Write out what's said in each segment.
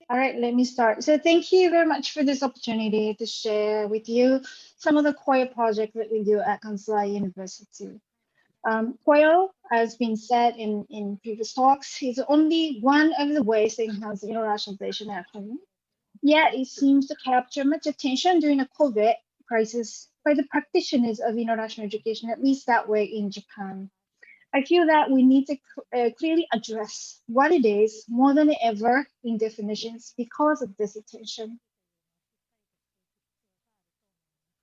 All right, let me start. So thank you very much for this opportunity to share with you some of the COIL projects that we do at Kansai University. COIL, as been said in previous talks, is only one of the ways to enhance internationalization at home. Yet it seems to capture much attention during the COVID crisis by the practitioners of international education, at least that way in Japan. I feel that we need to clearly address what it is more than ever in definitions because of this attention.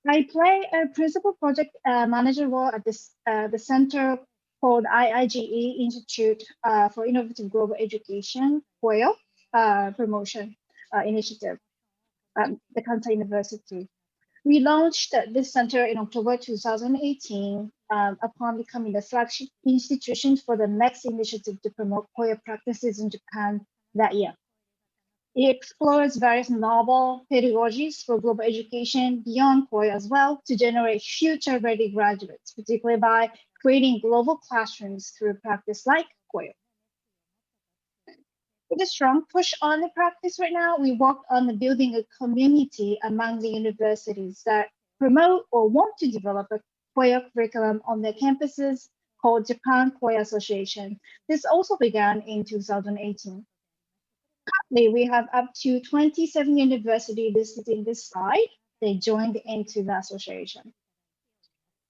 I play a principal project manager role at the center called IIGE Institute for Innovative Global Education, (WIO) promotion initiative at the Kansai University. We launched this center in October 2018 upon becoming the flagship institution for the next initiative to promote queer practices in Japan that year. It explores various novel pedagogies for global education beyond queer as well to generate future-ready graduates, particularly by creating global classrooms through practice like queer. With a strong push on the practice right now, we worked on the building a community among the universities that promote or want to develop a queer curriculum on their campuses called Japan Queer Association. This also began in 2018. Currently, we have up to 27 universities listed in this slide. They joined into the association.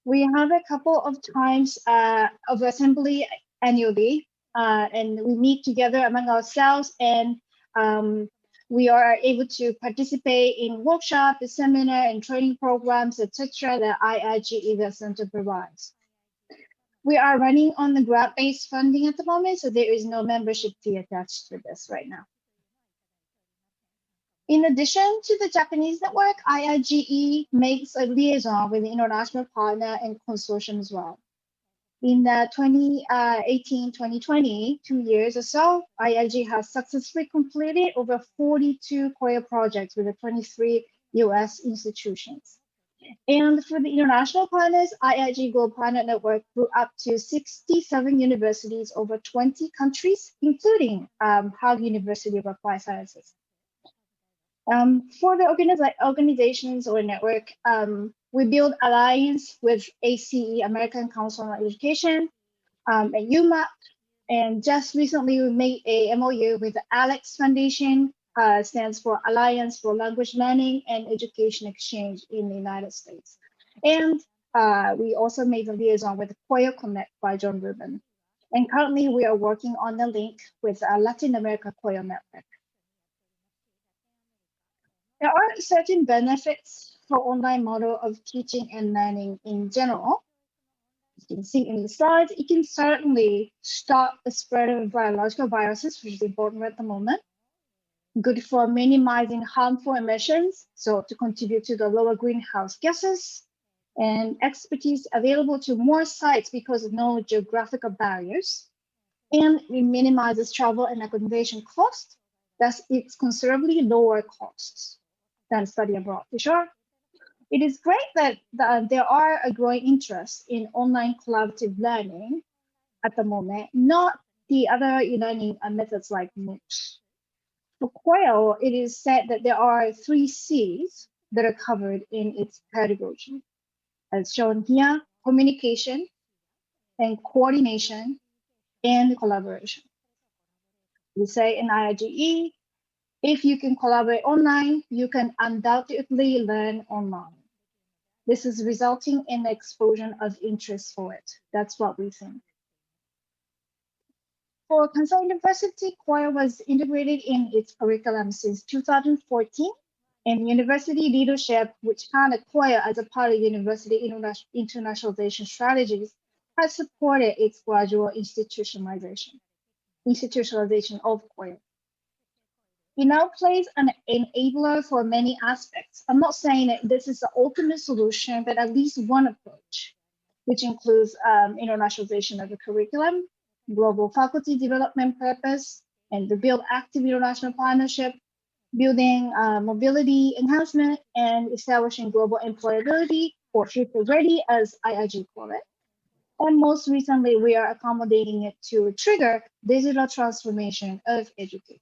We have a couple of times of assembly annually, and we meet together among ourselves, and we are able to participate in workshops, seminar, and training programs, etc. that IIGE the Center provides. We are running on the grant-based funding at the moment, so there is no membership fee attached to this right now. In addition to the Japanese network, IIGE makes a liaison with the international partner and consortium as well. In the 2018-2020, 2 years or so, IIG has successfully completed over 42 queer projects with the 23 US institutions. And for the international partners, IIG Global Partner Network grew up to 67 universities over 20 countries, including Hague University of Applied Sciences. For the organizations or network, we build alliance with ACE, American Council on Education, and UMAP. And just recently, we made a MOU with the Alex Foundation, stands for Alliance for Language Learning and Education Exchange in the United States. And we also made a liaison with Queer Connect by John Rubin. And currently, we are working on the link with Latin America Queer Network. There are certain benefits for online model of teaching and learning in general. You can see in the slides, it can certainly stop the spread of biological viruses, which is important at the moment. Good for minimizing harmful emissions, so to contribute to the lower greenhouse gases, and expertise available to more sites because of no geographical barriers. And it minimizes travel and accommodation costs, thus it's considerably lower costs than study abroad, for sure. It is great that there are a growing interest in online collaborative learning at the moment, not the other e-learning methods like MOOCs. For COIL, it is said that there are 3 C's that are covered in its pedagogy, as shown here: communication and coordination and collaboration. We say in IIGE, if you can collaborate online, you can undoubtedly learn online. This is resulting in the explosion of interest for it. That's what we think. For Kansai University, COIL was integrated in its curriculum since 2014, and university leadership, which had COIL as a part of university internationalization strategies, has supported its gradual institutionalization of COIL. It now plays an enabler for many aspects. I'm not saying that this is the ultimate solution, but at least one approach, which includes internationalization of the curriculum, global faculty development purpose, and to build active international partnership, building mobility enhancement, and establishing global employability or future ready, as IIG call it. And most recently, we are accommodating it to trigger digital transformation of education.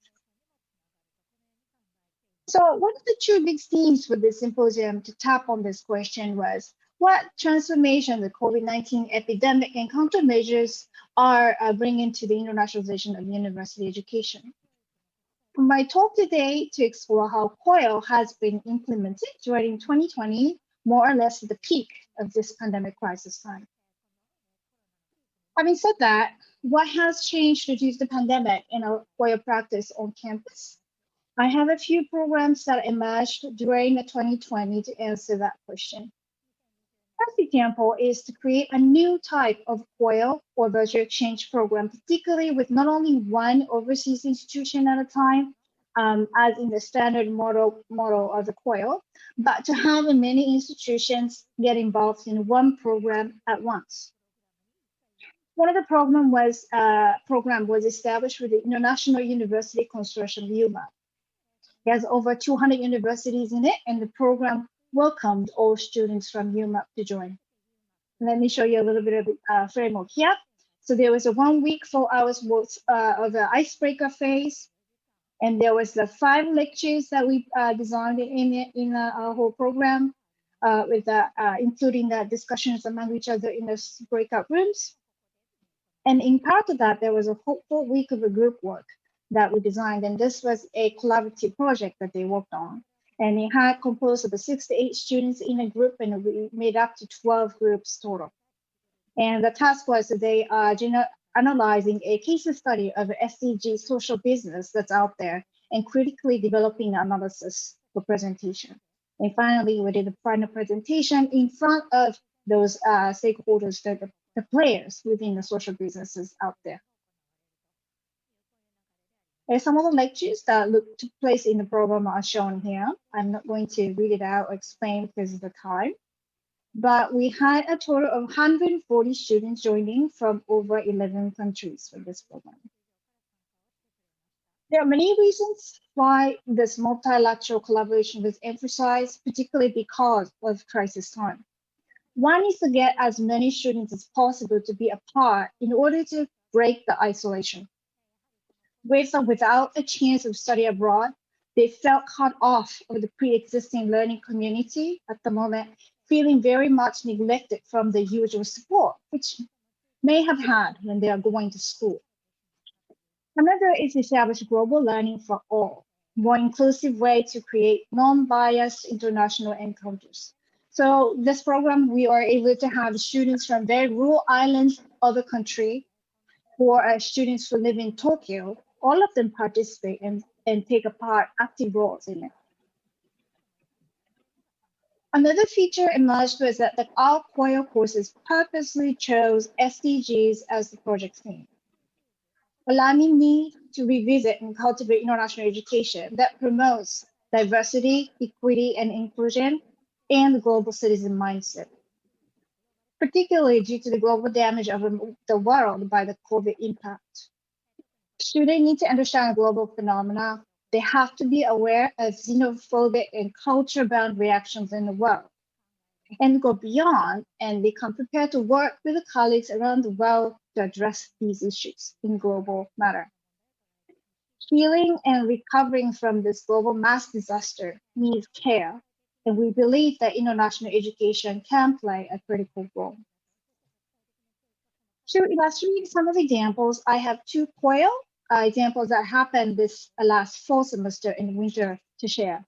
So one of the two big themes for this symposium to tap on this question was what transformation the COVID-19 epidemic and countermeasures are bringing to the internationalization of university education. For my talk today to explore how COIL has been implemented during 2020, more or less at the peak of this pandemic crisis time. Having said that, what has changed due to the pandemic in our COIL practice on campus? I have a few programs that emerged during 2020 to answer that question. First example is to create a new type of COIL or virtual exchange program, particularly with not only one overseas institution at a time, as in the standard model of the COIL, but to have many institutions get involved in one program at once. One of the program was established with the International University Consortium, UMA. It has over 200 universities in it, and the program welcomed all students from UMAP to join. Let me show you a little bit of the framework here. So there was a 1 week, 4 hours worth of the icebreaker phase, and there was the 5 lectures that we designed in our whole program, with including the discussions among each other in the breakout rooms. And in part of that, there was a whole week of a group work that we designed, and this was a collaborative project that they worked on. And it had composed of 6 to 8 students in a group, and we made up to 12 groups total. And the task was that they are analyzing a case study of SDG social business that's out there and critically developing analysis for presentation. And finally, we did a final presentation in front of those stakeholders, the players within the social businesses out there. And some of the lectures that took place in the program are shown here. I'm not going to read it out or explain because of the time, but we had a total of 140 students joining from over 11 countries for this program. There are many reasons why this multilateral collaboration was emphasized, particularly because of crisis time. One is to get as many students as possible to be a part in order to break the isolation. Without a chance of study abroad, they felt cut off of the pre-existing learning community at the moment, feeling very much neglected from the usual support, which may have had when they are going to school. Another is to establish global learning for all, more inclusive way to create non-biased international encounters. So this program, we are able to have students from very rural islands of the country, or students who live in Tokyo, all of them participate and take a part, active roles in it. Another feature emerged was that our COIL courses purposely chose SDGs as the project theme, allowing me to revisit and cultivate international education that promotes diversity, equity, and inclusion, and the global citizen mindset, particularly due to the global damage of the world by the COVID impact. Students need to understand global phenomena. They have to be aware of xenophobic and culture-bound reactions in the world and go beyond, and become prepared to work with the colleagues around the world to address these issues in global matter. Healing and recovering from this global mass disaster needs care, and we believe that international education can play a critical role. To illustrate some of the examples, I have 2 COIL examples that happened this last fall semester in winter to share.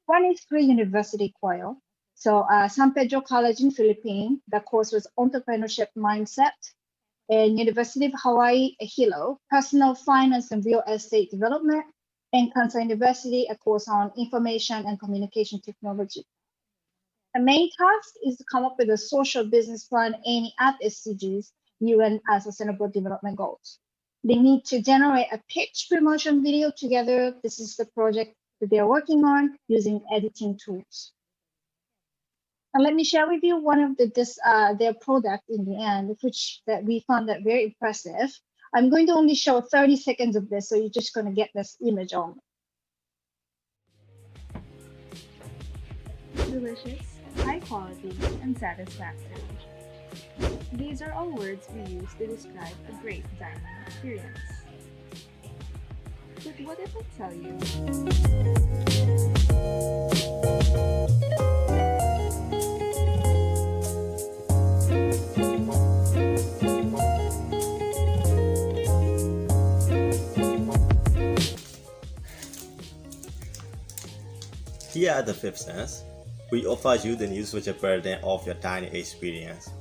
One is pre-university COIL. So San Pedro College in Philippines, the course was entrepreneurship mindset. And University of Hawaii, Hilo, personal finance and real estate development. And Kansai University, a course on information and communication technology. The main task is to come up with a social business plan aiming at SDGs, UN Sustainable Development Goals. They need to generate a pitch promotion video together. This is the project that they're working on using editing tools. And let me share with you one of their product in the end, which that we found that very impressive. I'm going to only show 30 seconds of this, so you're just going to get this image on. Delicious, high quality, and satisfactory. These are all words we use to describe a great dining experience. But what if I tell you Here at the Fifth Sense, we offer you the news which are burden of your dining experience,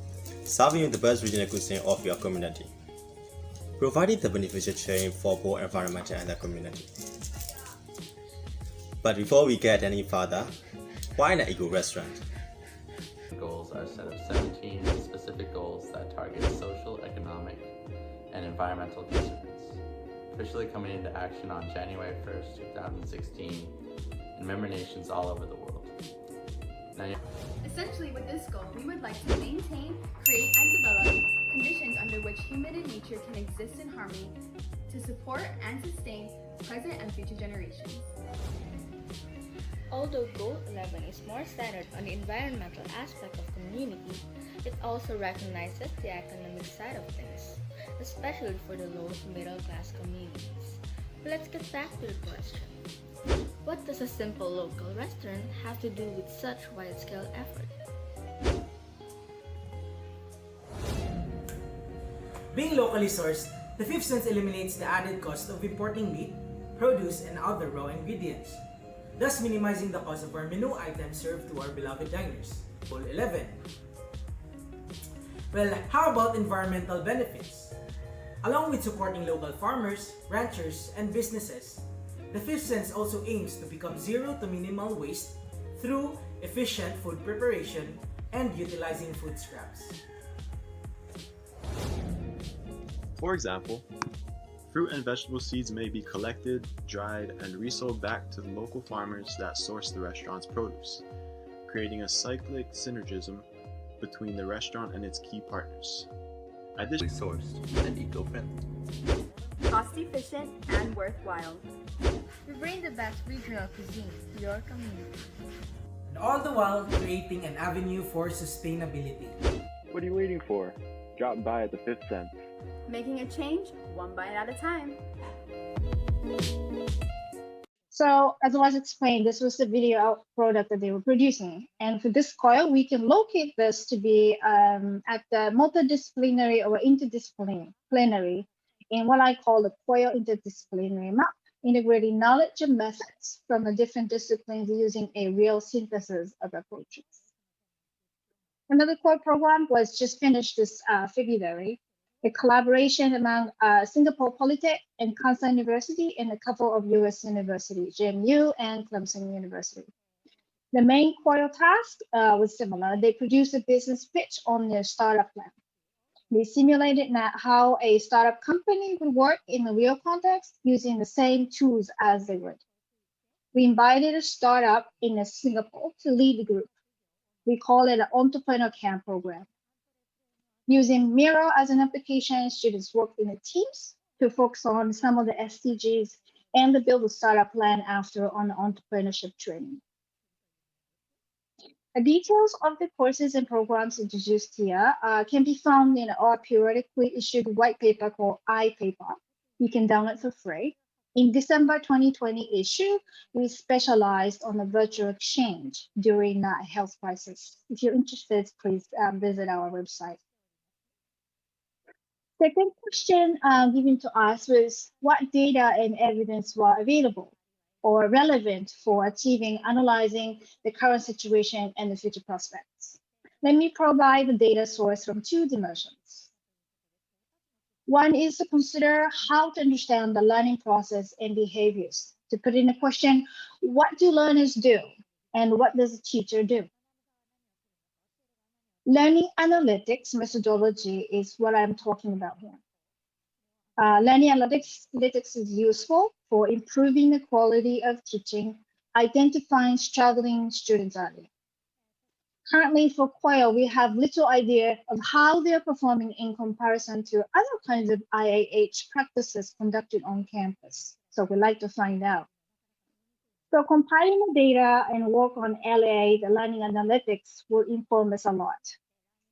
serving you the best regional cuisine of your community, providing the beneficial change for both environment and the community. But before we get any further, why an eco restaurant? Goals are a set of 17 specific goals that target social, economic, and environmental concerns, officially coming into action on January 1st, 2016 in member nations all over the world. Essentially, with this goal, we would like to maintain, create, and develop conditions under which human and nature can exist in harmony to support and sustain present and future generations. Although Goal 11 is more centered on the environmental aspect of community, it also recognizes the economic side of things, especially for the low to middle class communities. But let's get back to the question. What does a simple local restaurant have to do with such wide-scale effort? Being locally sourced, the Fifth Sense eliminates the added cost of importing meat, produce, and other raw ingredients, thus minimizing the cost of our menu items served to our beloved diners. Goal 11. Well, how about environmental benefits? Along with supporting local farmers, ranchers, and businesses, the Fifth Sense also aims to become zero to minimal waste through efficient food preparation and utilizing food scraps. For example, fruit and vegetable seeds may be collected, dried, and resold back to the local farmers that source the restaurant's produce, creating a cyclic synergism between the restaurant and its key partners. Additionally sourced and eco-friendly, Cost-efficient and worthwhile. We bring the best regional cuisine to your community. And all the while creating an avenue for sustainability. What are you waiting for? Drop by at the Fifth Sense. Making a change one bite at a time. So as I was explained, this was the video product that they were producing. And for this coil, we can locate this to be at the multidisciplinary or interdisciplinary in what I call the coil interdisciplinary map, integrating knowledge and methods from the different disciplines using a real synthesis of approaches. Another core program was just finished this February, a collaboration among Singapore Polytech and Kansas University and a couple of US universities, JMU and Clemson University. The main core task was similar. They produced a business pitch on their startup plan. They simulated how a startup company would work in the real context using the same tools as they would. We invited a startup in Singapore to lead the group. We call it an entrepreneur camp program. Using Miro as an application, students worked in the teams to focus on some of the SDGs and to build a startup plan after on the entrepreneurship training. The details of the courses and programs introduced here can be found in our periodically issued white paper called iPaper. You can download for free. In December 2020 issue, we specialized on the virtual exchange during the health crisis. If you're interested, please visit our website. Second question given to us was what data and evidence were available or relevant for achieving, analyzing the current situation and the future prospects. Let me provide the data source from two dimensions. One is to consider how to understand the learning process and behaviors. To put in a question, what do learners do and what does a teacher do? Learning analytics methodology is what I'm talking about here. Learning analytics is useful for improving the quality of teaching, identifying struggling students early. Currently for COIL, we have little idea of how they're performing in comparison to other kinds of IAH practices conducted on campus. So we'd like to find out. So compiling the data and work on LA, the learning analytics, will inform us a lot.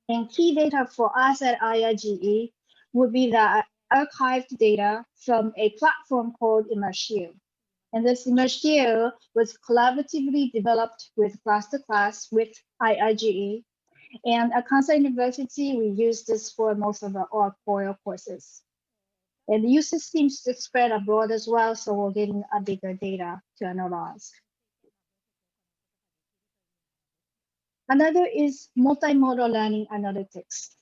And key data for us at IIGE would be the archived data from a platform called Immersive. And this Immersive was collaboratively developed with class with IIGE. And at Kansas University, we use this for most of our core courses. And the usage seems to spread abroad as well, so we're getting a bigger data to analyze. Another is multimodal learning analytics.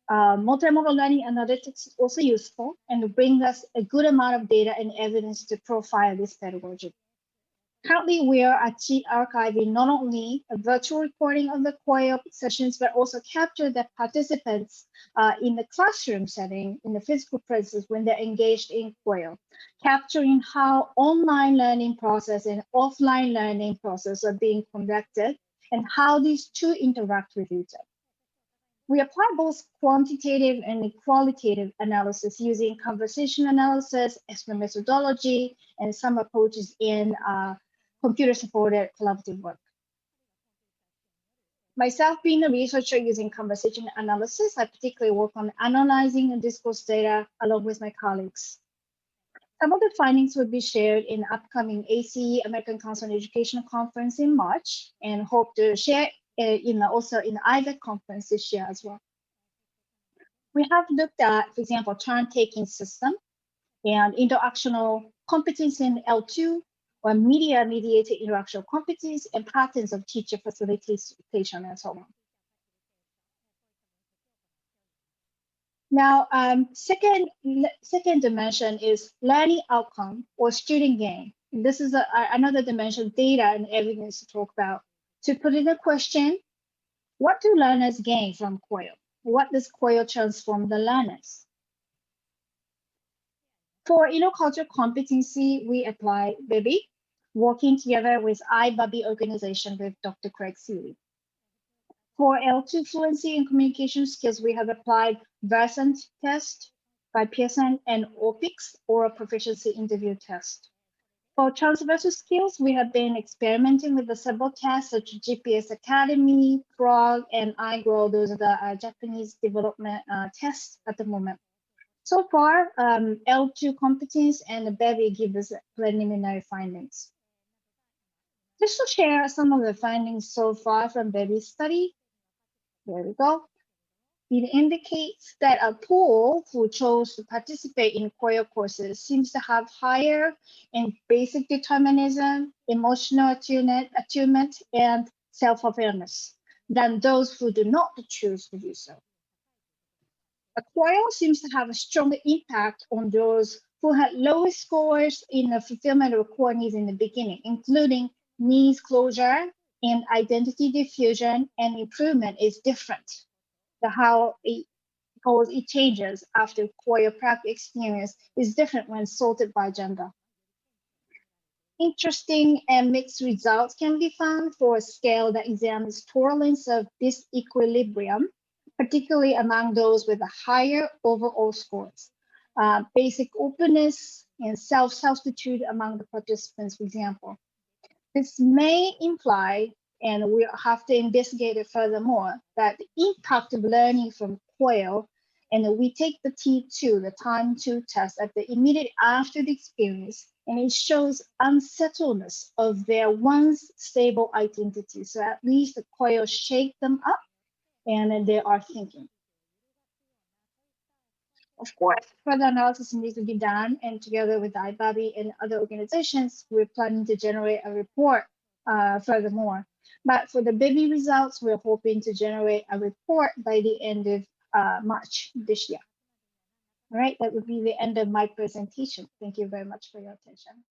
Multimodal learning analytics is also useful and brings us a good amount of data and evidence to profile this pedagogy. Currently, we are archiving not only a virtual recording of the COIL sessions, but also capture the participants in the classroom setting, in the physical presence when they're engaged in COIL, capturing how online learning process and offline learning process are being conducted and how these two interact with each other. We apply both quantitative and qualitative analysis using conversation analysis, expert methodology, and some approaches in computer-supported collaborative work. Myself being a researcher using conversation analysis, I particularly work on analyzing and discourse data along with my colleagues. Some of the findings will be shared in the upcoming ACE, American Council on Education conference in March, and hope to share also in the IVEC conference this year as well. We have looked at, for example, turn-taking system and interactional competence in L2, or media-mediated interactional competence and patterns of teacher facilitation and so on. Now, second dimension is learning outcome or student gain. This is another dimension, data and evidence to talk about. To put in a question, what do learners gain from COIL? What does COIL transform the learners? For intercultural competency, we apply BEBI, working together with iBubby organization with Dr. Craig Seeley. For L2 fluency and communication skills, we have applied Versant test by Pearson and OPICS, oral proficiency interview test. For transversal skills, we have been experimenting with the several tests such as GPS Academy, Frog, and iGrow. Those are the Japanese development tests at the moment. So far, L2 competence and the BEBI give us preliminary findings. Just to share some of the findings so far from BEBI study, there we go. It indicates that a pool who chose to participate in COIL courses seems to have higher in basic determinism, emotional attunement, and self-awareness than those who do not choose to do so. A COIL seems to have a stronger impact on those who had lower scores in the fulfillment of core needs in the beginning, including needs closure and identity diffusion and improvement is different. How it changes after COIL practice experience is different when sorted by gender. Interesting and mixed results can be found for a scale that examines tolerance of disequilibrium, particularly among those with a higher overall scores. Basic openness and self-substitute among the participants, for example. This may imply, and we'll have to investigate it furthermore, that the impact of learning from COIL, and we take the T2, the time to test, at the immediate after the experience, and it shows unsettledness of their once stable identity. So at least the COIL shake them up, and they are thinking. Of course, further analysis needs to be done, and together with iBubby and other organizations, we're planning to generate a report furthermore. But for the BEBI results, we're hoping to generate a report by the end of March this year. All right, that would be the end of my presentation. Thank you very much for your attention.